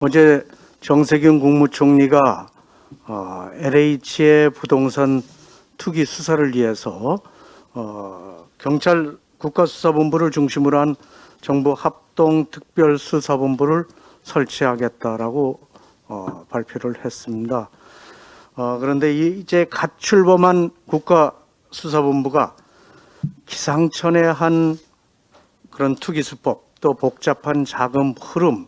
어제 정세균 국무총리가 LH의 부동산 투기 수사를 위해서 경찰 국가수사본부를 중심으로 한 정부 합동특별수사본부를 설치하겠다라고 발표를 했습니다. 그런데 이제 갓 출범한 국가수사본부가 기상천외한 그런 투기 수법, 또 복잡한 자금 흐름,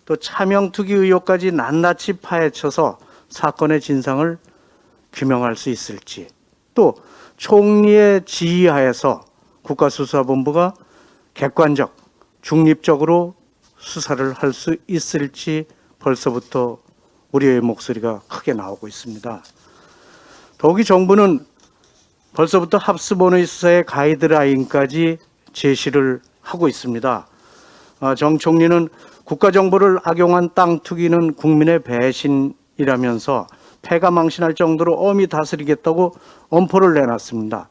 또 차명 투기 의혹까지 낱낱이 파헤쳐서 사건의 진상을 규명할 수 있을지, 또 총리의 지휘하에서 국가수사본부가 객관적, 중립적으로 수사를 할 수 있을지 벌써부터 우려의 목소리가 크게 나오고 있습니다. 더욱이 정부는 벌써부터 합수본의 수사의 가이드라인까지 제시를 하고 있습니다. 정 총리는 국가정보를 악용한 땅 투기는 국민의 배신이라면서 패가 망신할 정도로 엄히 다스리겠다고 엄포를 내놨습니다.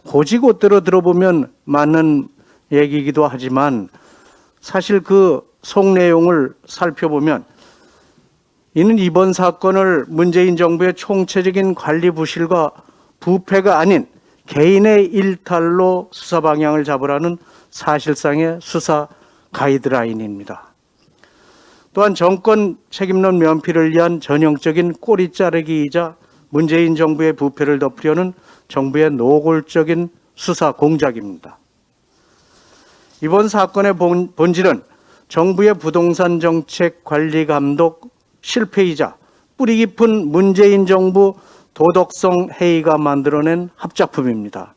고지곳대로 들어보면 맞는 얘기이기도 하지만 사실 그 속 내용을 살펴보면 이는 이번 사건을 문재인 정부의 총체적인 관리 부실과 부패가 아닌 개인의 일탈로 수사 방향을 잡으라는 사실상의 수사 가이드라인입니다. 또한 정권 책임론 면피를 위한 전형적인 꼬리 자르기이자 문재인 정부의 부패를 덮으려는 정부의 노골적인 수사 공작입니다. 이번 사건의 본질은 정부의 부동산 정책 관리 감독 실패이자 뿌리 깊은 문재인 정부 도덕성 해이가 만들어낸 합작품입니다.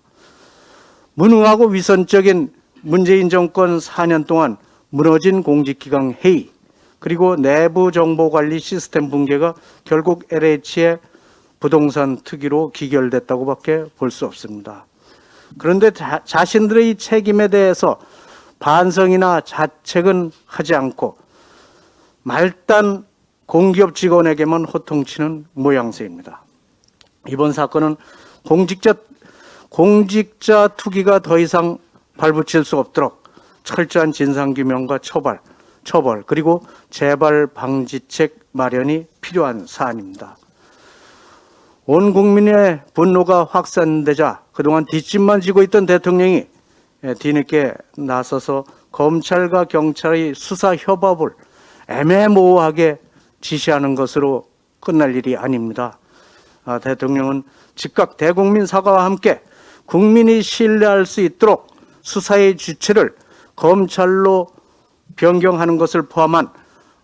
무능하고 위선적인 문재인 정권 4년 동안 무너진 공직기강 해이, 그리고 내부 정보관리 시스템 붕괴가 결국 LH의 부동산 투기로 기결됐다고밖에 볼 수 없습니다. 그런데 자신들의 이 책임에 대해서 반성이나 자책은 하지 않고 말단 공기업 직원에게만 호통치는 모양새입니다. 이번 사건은 공직자 투기가 더 이상 발붙일 수 없도록 철저한 진상규명과 처벌 그리고 재발 방지책 마련이 필요한 사안입니다. 온 국민의 분노가 확산되자 그동안 뒷짐만 지고 있던 대통령이 뒤늦게 나서서 검찰과 경찰의 수사 협업을 애매모호하게 지시하는 것으로 끝날 일이 아닙니다. 대통령은 즉각 대국민 사과와 함께 국민이 신뢰할 수 있도록 수사의 주체를 검찰로 변경하는 것을 포함한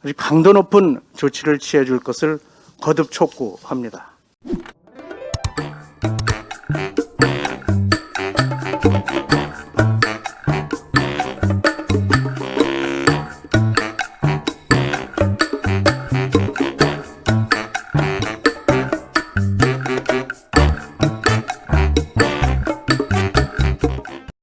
아주 강도 높은 조치를 취해 줄 것을 거듭 촉구합니다.